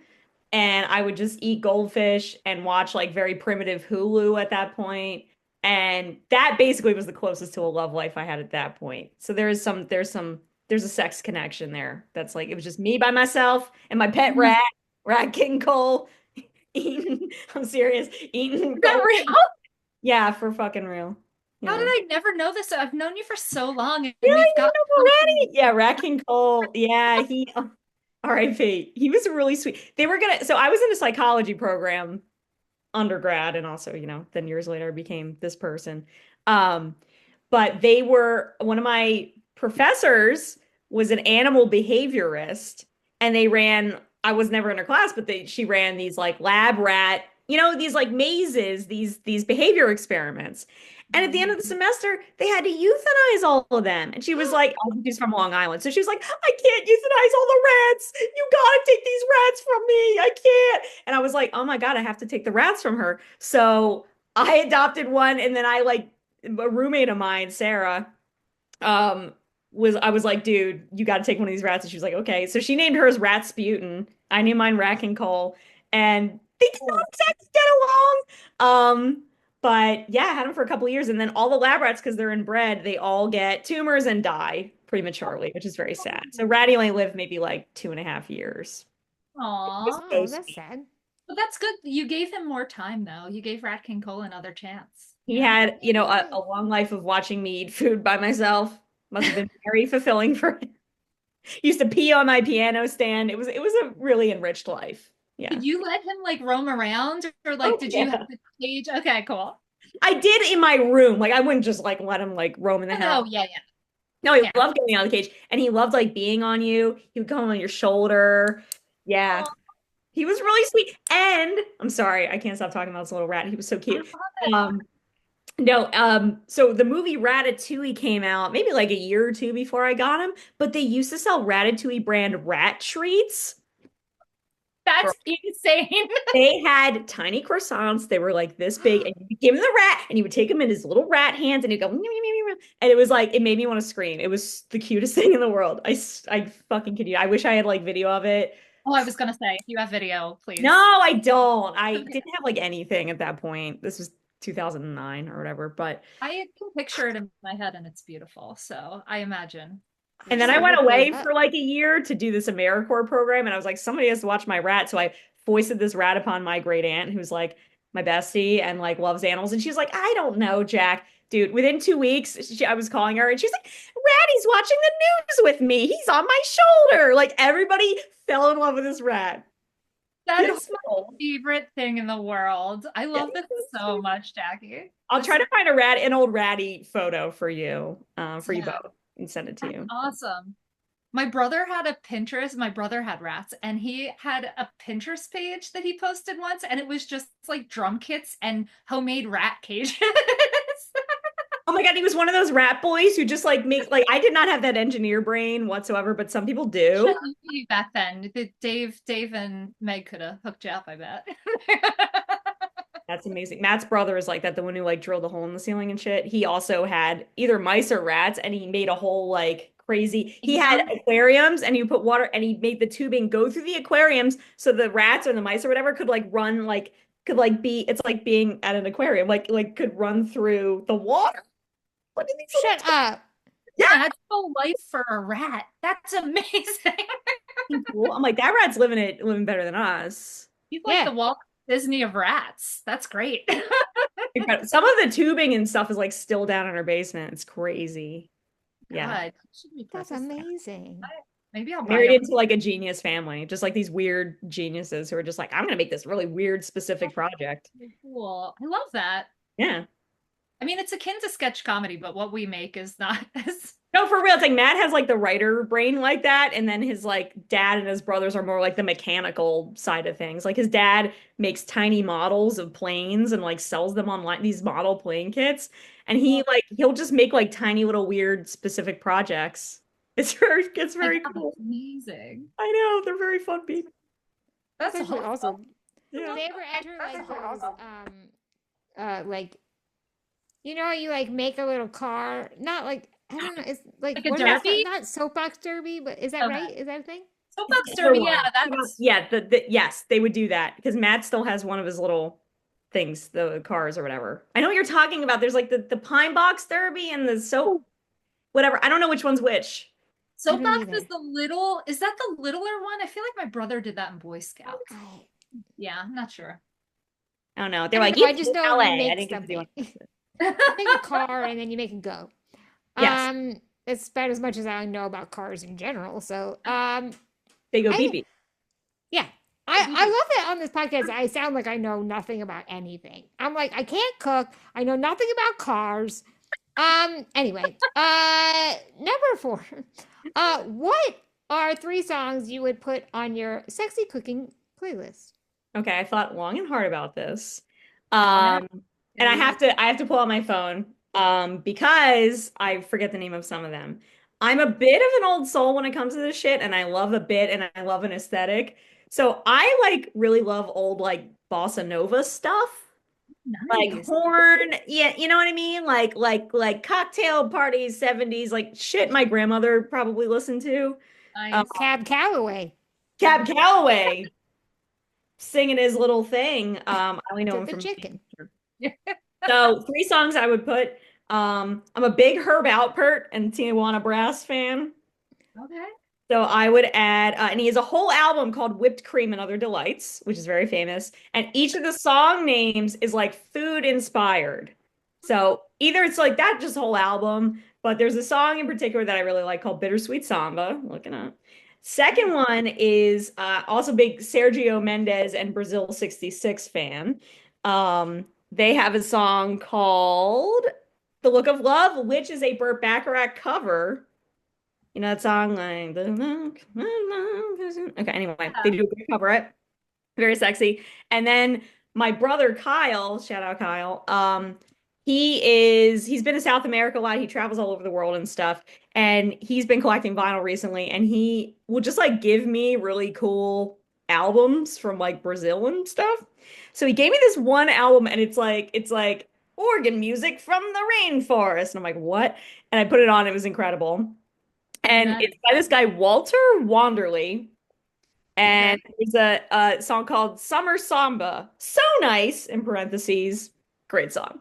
and I would just eat goldfish and watch like very primitive Hulu at that point. And that basically was the closest to a love life I had at that point. So there's a sex connection there. That's like it was just me by myself and my pet Mhm. rat, Rat King Cole, eating, I'm serious, eating Is that gold. real? Yeah, for fucking real. How Yeah. did I never know this? I've known you for so long, Yeah, and we've you got know something. Ratty. Yeah, Rat King Cole. Yeah, he R.I.P. He was really sweet. They were gonna, so I was in a psychology program undergrad and also, then years later I became this person. Um, but they were one of my professors was an animal behaviorist and they ran I was never in her class, but she ran these like lab rat, these like mazes, these behavior experiments. And at the end of the semester, they had to euthanize all of them. And she was like, oh, she's from Long Island. So she was like, I can't euthanize all the rats. You gotta take these rats from me. I can't. And I was like, oh my God, I have to take the rats from her. So I adopted one. And then I like a roommate of mine, Sarah, um, I was like, dude, you got to take one of these rats. And she was like, okay. So she named hers Ratsputin. I named mine Rack and Cole. And they did not Oh, exactly get along. But yeah, I had them for a couple of years. And then all the lab rats, because they're inbred, they all get tumors and die prematurely, which is very sad. So Ratty only lived maybe like 2.5 years. It was aw. so Oh, that's sweet. sad. But that's good. You gave him more time, though. You gave Rat King Cole another chance. He Yeah. had, a long life of watching me eat food by myself. Must have been very fulfilling for him. Used to pee on my piano stand. It was a really enriched life. Yeah. Did you let him like roam around, or like Oh did you have yeah. the cage? Okay, cool. I did in my room. Like I wouldn't just like let him like roam in the Oh house. no, yeah, yeah. No, he Fair. loved getting out of the cage and he loved like being on you. He would come on your shoulder. Yeah. Aw, He was really sweet. And I'm sorry, I can't stop talking about this little rat. He was so I cute. love it. Um, no, so the movie Ratatouille came out maybe like a year or two before I got him, but they used to sell Ratatouille brand rat treats. That's insane. They had tiny croissants. They were like this big, and you give him the rat, and he would take them in his little rat hands, and he'd go, "Meow, meow, meow, meow." And it was like it made me want to scream. It was the cutest thing in the world. I fucking kid you. I wish I had like video of it. Oh, I was gonna say, if you have video, No, please. I don't. I Okay. didn't have like anything at that point. This was 2009 or whatever. But I can picture it in my head and it's beautiful. So I imagine and you're then I'm I gonna so went look those away up. for like a year to do this AmeriCorps program, and I was like, somebody has to watch my rat. So I foisted this rat upon my great aunt, who's like my bestie and like loves animals. And she's like, I don't know, Jack. Dude, within 2 weeks, I was calling her, and she's like, Ratty's watching the news with me. He's on my shoulder. Like everybody fell in love with this rat. He that had a is my whole- favorite thing in the world. I Yeah, love this so much, Jackie. I'll This try is to find an old ratty photo for you yeah, both, and send it to that's you. awesome. My brother had a Pinterest. My brother had rats, and he had a Pinterest page that he posted once, and it was just like drum kits and homemade rat cages. Oh my God, he was one of those rat boys who just like make like I did not have that engineer brain whatsoever, but some people do. Back then, Dave and Meg could have hooked you up, I bet. That's amazing. Matt's brother is like that, the one who like drilled a hole in the ceiling and shit. He also had either mice or rats, and he made a whole like crazy. He had Yeah. aquariums, and you put water, and he made the tubing go through the aquariums so the rats or the mice or whatever could like run like could like be. It's like being at an aquarium, like could run through the water. What did these Shut up. Yeah, That's a life for a rat. That's amazing. little cool. I'm like that rat's living better than us. He's like the Yeah. Walt Disney of rats. That's great. Incredible. Some of the tubing and stuff is like still down in our basement. It's crazy. Yeah. God, should be That's purchased that. amazing. Maybe I'll buy Married it. into like a genius family, just like these weird geniuses who are just like, I'm gonna make this really weird specific project. Cool. I love that. Yeah. I mean, it's akin to sketch comedy, but what we make is not as No, for real. It's like Matt has like the writer brain like that, and then his like dad and his brothers are more like the mechanical side of things. Like his dad makes tiny models of planes and like sells them online, these model plane kits. And he'll just make like tiny little weird specific projects. It's very like cool. amazing. I know, they're very fun people. That's That's actually awesome. awesome. Yeah. Do they ever enter like those like you like make a little car, not like I don't know, it's like Like a what is that? derby? Not soapbox derby, but is that Okay. right? Is that a thing? Soapbox Hold Derby, on. yeah, that's Yeah, yes, they would do that because Matt still has one of his little things, the cars or whatever. I know what you're talking about. There's like the Pine Box Derby and the soap, whatever. I don't know which one's which. I don't Soapbox either. is that the littler one? I feel like my brother did that in Boy Scouts. I Yeah, I'm not sure. I don't know. I They're don't like, know. I it's just know LA. you I make didn't get to do something. it. Make a car and then you make it go. Yes, It's about as much as I know about cars in general. So, they go I beep beep. yeah. I love that on this podcast. I sound like I know nothing about anything. I'm like, I can't cook. I know nothing about cars. Anyway, number 4. What are 3 songs you would put on your sexy cooking playlist? Okay, I thought long and hard about this. Honor. And I have to pull out my phone because I forget the name of some of them. I'm a bit of an old soul when it comes to this shit, and I love a bit and I love an aesthetic. So I like really love old like bossa nova stuff. Like Nice. horn, yeah, you know what I mean? Like cocktail parties, 70s, like shit my grandmother probably listened to. Um, Nice. Cab Calloway. Cab Calloway singing his little thing. I only know To him the from chicken. So 3 songs I would put. I'm a big Herb Alpert and Tijuana Brass fan. Okay. So I would add, and he has a whole album called Whipped Cream and Other Delights, which is very famous. And each of the song names is like food inspired. So either it's like that, just whole album, but there's a song in particular that I really like called Bittersweet Samba. Looking up. Second one is also big Sergio Mendes and Brazil 66 fan. They have a song called The Look of Love, which is a Burt Bacharach cover. You know that song like the look of love okay, anyway, they do a good cover it. Very sexy. And then my brother Kyle, shout out Kyle, he's been to South America a lot. He travels all over the world and stuff. And he's been collecting vinyl recently, and he will just like give me really cool albums from like Brazil and stuff. So he gave me this one album, and it's like organ music from the rainforest. And I'm like, what? And I put it on, it was incredible. And Nice. it's by this guy, Walter Wanderley. Okay. And there's a song called Summer Samba. So nice, in parentheses. Great song.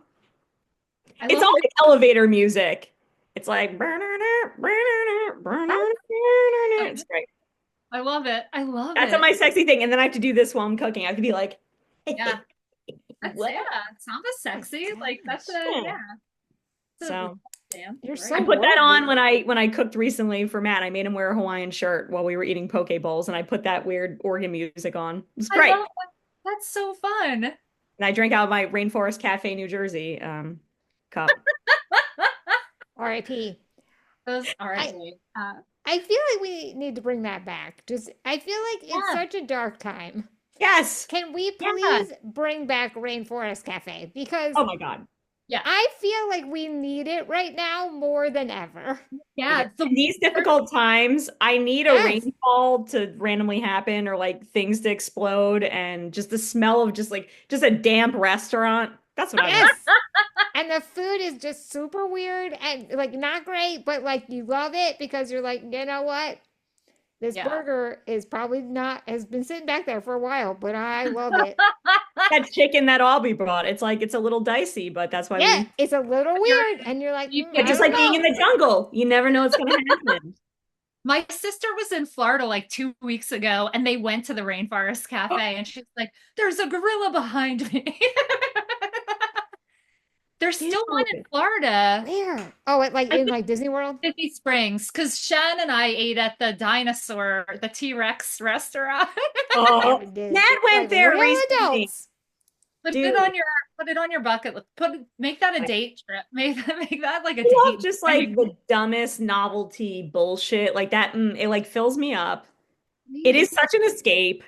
I It's love all the like elevator music. It's like it's great. I love it. I love That's it. my sexy thing. And then I have to do this while I'm cooking. I have to be like, Yeah. That's what? yeah. Samba My sexy. Like that's a Yeah. yeah. That's a So damn. You're Right. so I put that on worldly. when I cooked recently for Matt. I made him wear a Hawaiian shirt while we were eating poke bowls, and I put that weird organ music on. It was I great. love that. That's so fun. And I drank out of my Rainforest Cafe, New Jersey cup. R.I.P. Those all I right. I I feel like we need to bring that back. Just I feel like it's Yeah. such a dark time. Yes. Can we Yeah. please bring back Rainforest Cafe? Because Oh my God. Yeah. I feel like we need it right now more than ever. Yeah. Yeah. In these difficult times, I need a Yes. rainfall to randomly happen or like things to explode and just the smell of just a damp restaurant. That's what I want. Yes. And the food is just super weird and like not great, but like you love it because you're like, you know what? This Yeah. burger is probably not has been sitting back there for a while, but I love it. That chicken that Aubrey brought, it's like it's a little dicey, but that's why Yeah, we it's a little You're, weird, and you're like, you yeah, I just can don't like being know. in the jungle. You never know what's gonna happen. My sister was in Florida like 2 weeks ago and they went to the Rainforest Cafe and she's like, there's a gorilla behind me. There's still one in Dude. Where? Florida. Oh, it, like I in think like Disney World? Disney Springs because Shan and I ate at the dinosaur, the T-Rex restaurant. Oh, Never did. Nat went Like there real recently. adults. Put Dude, it on your put it on your bucket list. Make that a I date trip. Make that like a love date. just like the dumbest novelty bullshit like that. It like fills me up. It is Please. such an escape.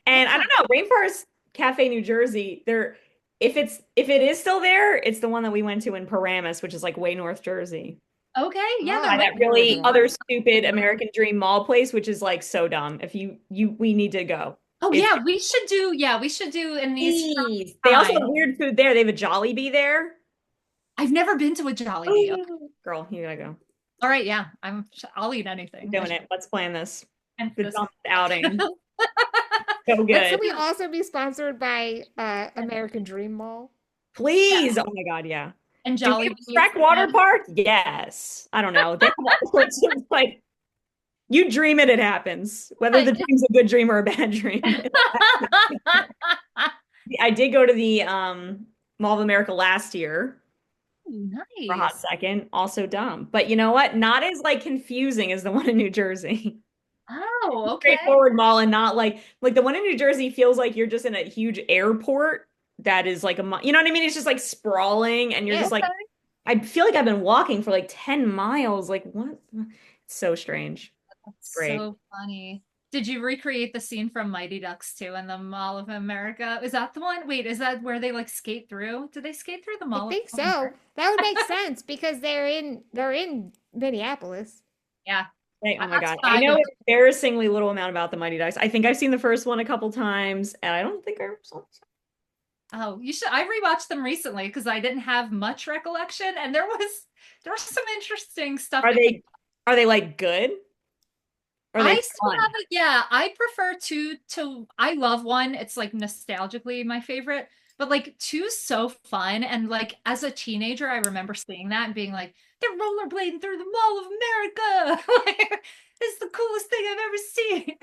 And I Yeah. don't know, Rainforest Cafe, New Jersey, there if it is still there, it's the one that we went to in Paramus, which is like way North Jersey. Okay. Yeah, Oh, they're By I've that right. never been really there. other stupid American Dream mall place, which is like so dumb. If we need to go. Oh It's yeah, we should do in these please. They also have time. weird food there. They have a Jollibee there. I've never been to a Jollibee. Okay. Oh, girl, you gotta go. All right, yeah. I'll eat We're anything. doing it. Let's plan this. And The this. dump outing. So But can good. we also be sponsored by American Dream Mall? Yeah. Please. Oh my God, yeah. And Do we have Jollibee a is Shrek water and park? Yes. I don't know. They have all sorts of like you dream it, it happens. Whether the dream's a good dream or a bad dream. I did go to the Mall of America last year for a hot nice. second. Also dumb. But you know what? Not as like confusing as the one in New Jersey. Oh, okay. Straightforward mall and not like the one in New Jersey feels like you're just in a huge airport that is like you know what I mean? It's just like sprawling and you're just Yes. like Okay. I feel like I've been walking for like 10 miles. Like what? It's so strange. That's Great. so funny. Did you recreate the scene from Mighty Ducks 2 in the Mall of America? Is that the one? Wait, is that where they like skate through? Did they skate through the I Mall think of so. America? That would make sense because they're in Minneapolis. Yeah. Oh my That's God. I I know would. embarrassingly little amount about the Mighty Ducks. I think I've seen the first one a couple times, and I don't think I saw. Oh, you should. I rewatched them recently because I didn't have much recollection, and there was some interesting stuff Are that came. are they like good? Or are I they still fun? have it. Yeah, I prefer two to. I love one. It's like nostalgically my favorite, but like two's so fun. And like as a teenager, I remember seeing that and being like, they're rollerblading through the Mall of America. Like, it's the coolest thing I've ever seen.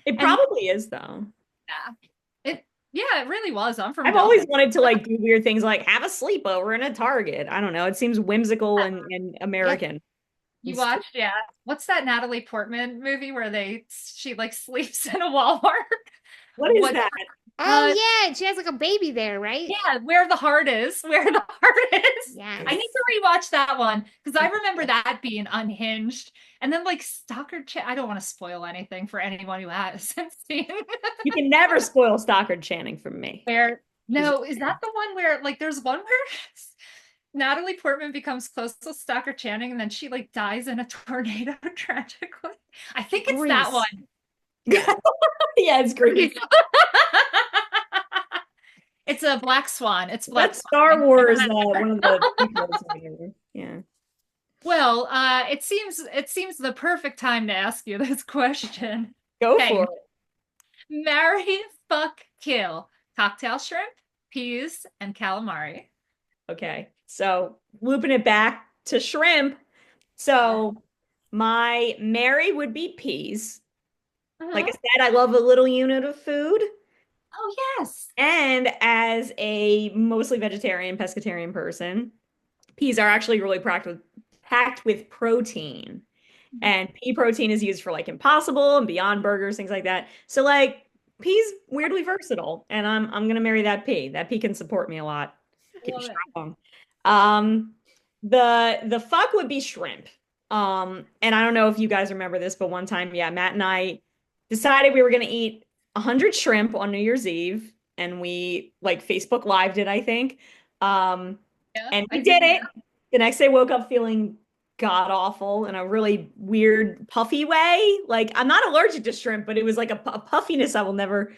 It And probably is though. yeah, yeah, it really was. I'm from I've always Delta. wanted to like do weird things like have a sleepover in a Target. I don't know. It seems whimsical and Yep. American. You watched, yeah. What's that Natalie Portman movie where she like sleeps in a Walmart? What is What that? Oh uh yeah, and she has like a baby there, right? yeah, where the heart is, where the heart is. I Yes. need to rewatch that one because I remember that being unhinged. And then like Stalker I don't want to spoil anything for anyone who hasn't seen You can never spoil Stockard Channing from me. where She's no, is that the one where like there's one where Natalie Portman becomes close to Stalker Channing and then she like dies in a tornado tragically. I think it's that Grease. one. yeah, yeah, it's great. It's a Black Swan. It's Black That's Swan. Star Wars, one of the prequels or whatever. Yeah. Well, it seems the perfect time to ask you this question. Go Okay, for it. marry, fuck, kill. Cocktail shrimp, peas, and calamari. Okay. So looping it back to shrimp. So my Mary would be peas. Like I Uh-huh. said, I love a little unit of food. Oh yes. And as a mostly vegetarian, pescatarian person, peas are actually really packed with protein. And pea protein is used for like Impossible and Beyond Burgers, things like that. So like peas weirdly versatile. And I'm gonna marry that pea. That pea can support me a lot. I Keep me love it. strong. Um the fuck would be shrimp. And I don't know if you guys remember this, but one time, yeah, Matt and I decided we were gonna eat 100 shrimp on New Year's Eve, and we like Facebook Lived it, I think. Um, Yeah, and I we think did we it. The next day, woke up feeling god awful in a really weird, puffy way. Like I'm not allergic to shrimp, but it was like a puffiness I will never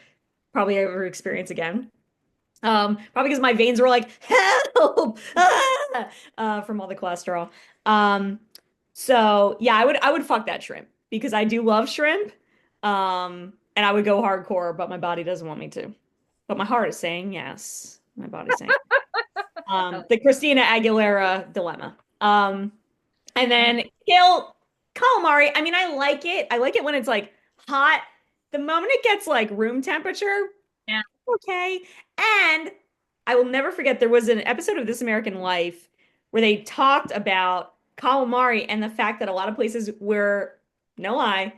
probably ever experience again. Probably because my veins were like, help, from all the cholesterol. Um, so yeah, I would fuck that shrimp because I do love shrimp. And I would go hardcore, but my body doesn't want me to. But my heart is saying yes. My body's saying. oh, The Christina Aguilera dilemma. And yeah. then kill calamari. I mean, I like it. I like it when it's like hot. The moment it gets like room temperature, Yeah. okay. And I will never forget there was an episode of This American Life where they talked about calamari and the fact that a lot of places were, no lie,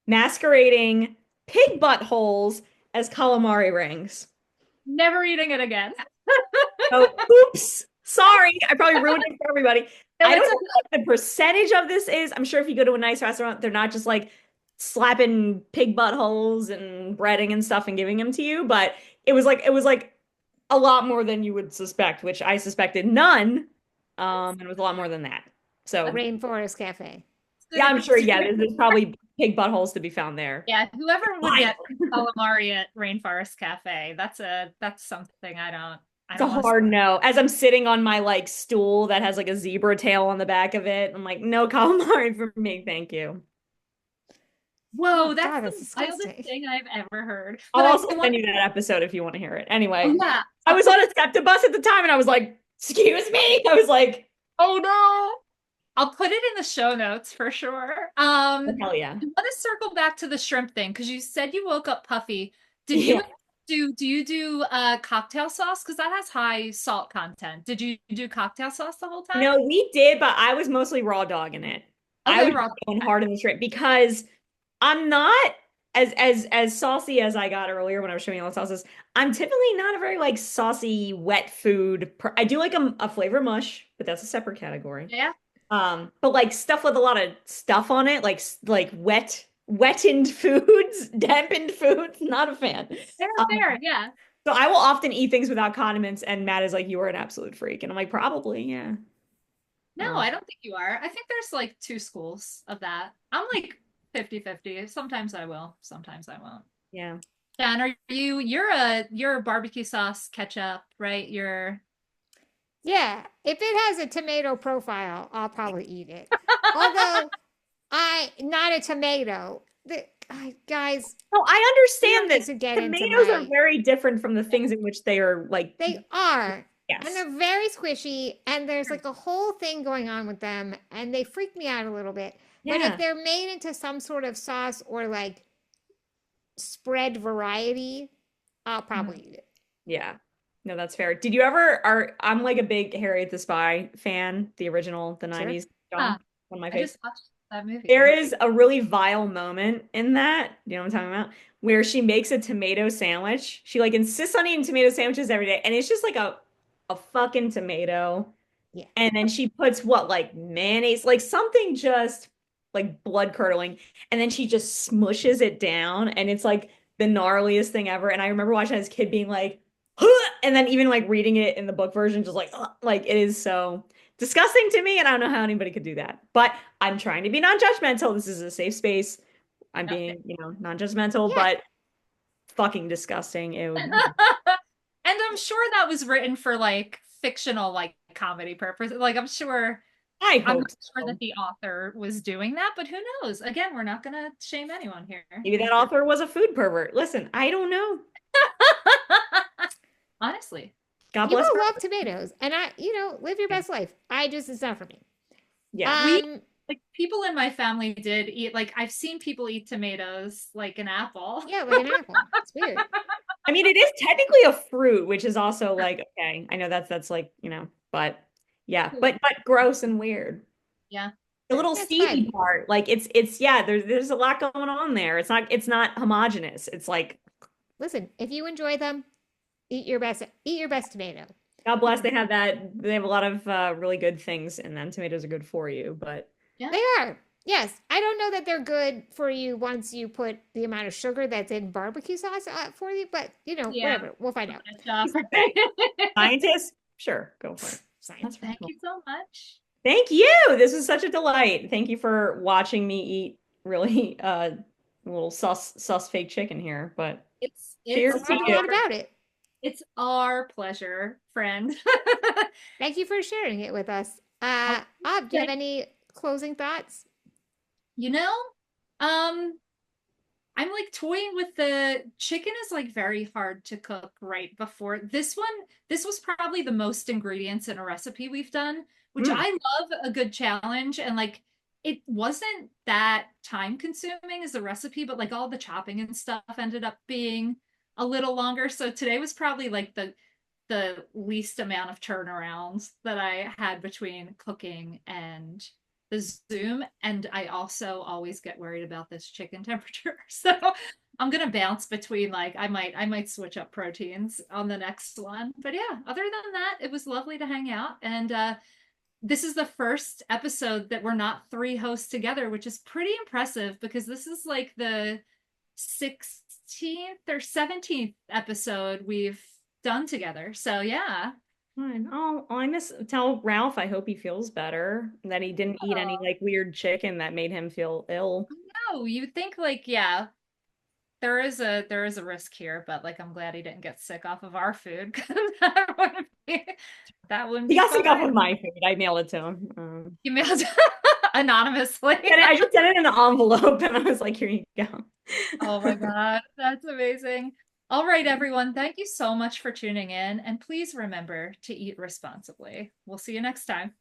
masquerading pig buttholes as calamari rings. Never eating it again. Oh, oops. Sorry. I probably ruined it for everybody. No, I it's don't know what the percentage of this is. I'm sure if you go to a nice restaurant, they're not just like slapping pig buttholes and breading and stuff and giving them to you, but it was like a lot more than you would suspect, which I suspected none. And it was a lot more than that. So Rainforest Cafe. yeah, I'm sure, yeah, there's probably pig buttholes to be found there. yeah, whoever would Why? get calamari at Rainforest Cafe, that's something I It's a don't want to. hard no. As I'm sitting on my like stool that has like a zebra tail on the back of it, I'm like, no calamari for me, thank you. Whoa, Oh that's God, that's the wildest disgusting. thing I've ever heard. I'll But I also want, send you that episode if you want to hear it. oh Anyway, yeah, I was on a SEPTA bus at the time and I was like, excuse me. I was like, oh no. I'll put it in the show notes for sure. hell yeah. I want to circle back to the shrimp thing because you said you woke up puffy. Did Yeah. you do you do cocktail sauce? Because that has high salt content. Did you do cocktail sauce the whole time? We did, but I was mostly raw dogging it. I Okay, was Rob. going hard in the shrimp because I'm not as saucy as I got earlier when I was showing you all the sauces. I'm typically not a very like saucy wet food. I do like a flavor mush, but that's a separate category. Yeah, But like stuff with a lot of stuff on it, like wettened foods, dampened foods, not a fan. fair, Um, fair. Yeah. so I will often eat things without condiments, and Matt is like, "You are an absolute freak," and I'm like, "Probably, yeah." No, Um, I don't think you are. I think there's like two schools of that. I'm like 50-50. Sometimes I will, sometimes I won't. yeah. Dan, you're a barbecue sauce ketchup, right? You're Yeah, if it has a tomato profile, I'll probably eat it. Although I not a tomato. Guys, Oh, I you understand don't need this. to get into Tomatoes are my. very different from the things in which they are like, They are, and yes, they're very squishy, and there's like a whole thing going on with them, and they freak me out a little bit. But if yeah, they're made into some sort of sauce or like spread variety, I'll probably eat it. yeah. No, that's fair. Did you ever I'm like a big Harriet the Spy fan, the original, the Sure. 90s huh. John, one of my I favorites. just watched that movie. There is a really vile moment in that, you know what I'm talking about, where she makes a tomato sandwich. She like insists on eating tomato sandwiches every day, and it's just like a fucking tomato. Yeah. And then she puts what, like mayonnaise, like something just like blood curdling. And then she just smushes it down, and it's like the gnarliest thing ever. And I remember watching as a kid being like, "Huh!" And then even like reading it in the book version, just like, "Ugh." Like it is so disgusting to me, and I don't know how anybody could do that. But I'm trying to be non-judgmental. This is a safe space. I'm Okay. being, non-judgmental, Yeah. but fucking disgusting. Ew. And I'm sure that was written for like fictional like comedy purposes. Like I I'm hope not sure so. that the author was doing that, but who knows? Again, we're not gonna shame anyone here. Maybe that author was a food pervert. Listen, I don't know. Honestly. God bless People her. love tomatoes, and live your best life. It's not for me. Yeah. We Um, like people in my family did eat like I've seen people eat tomatoes like an apple. yeah, like an apple. It's weird. I mean, it is technically a fruit, which is also like, okay, I know that's like, but yeah, but gross and weird. Yeah. The little That's seedy fine. part, like it's yeah, there's a lot going on there. It's not homogenous. It's like, Listen, if you enjoy them, eat your best. Eat your best tomato. God bless, they have a lot of really good things, and then tomatoes are good for you, but Yeah. They are. Yes. I don't know that they're good for you once you put the amount of sugar that's in barbecue sauce for you, but Yeah. whatever. We'll find out. Stuff. Scientist? Sure, go for it. Science. That's very Thank cool. you so much. Thank you. This was such a delight. Thank you for watching me eat really a little sus fake chicken here. But It's cheers We to learned a you. lot about it. it's our pleasure, friend. Thank you for sharing it with us. Oh, Do you have any closing thoughts? you know, um, I'm like toying with the chicken is like very hard to cook right before this one. This was probably the most ingredients in a recipe we've done, which Mm. I love a good challenge. And like it wasn't that time consuming as a recipe, but like all the chopping and stuff ended up being a little longer. So today was probably like the least amount of turnarounds that I had between cooking and the Zoom. And I also always get worried about this chicken temperature. So I'm gonna bounce between like I might switch up proteins on the next one. But yeah, other than that, it was lovely to hang out. And this is the first episode that we're not three hosts together, which is pretty impressive because this is like the 16th or 17th episode we've done together. So yeah. Fine. Oh, I miss tell Ralph I hope he feels better, that he didn't eat any Oh like weird chicken that made him feel ill. no, you think like yeah, there is a risk here, but like I'm glad he didn't get sick off of our food because that wouldn't He be got fun. sick off of my food. I mailed it to him. You mailed anonymously. And I just sent it in an envelope and I was like, here you go. Oh my God, that's amazing. All right, everyone. Thank you so much for tuning in. And please remember to eat responsibly. We'll see you next time.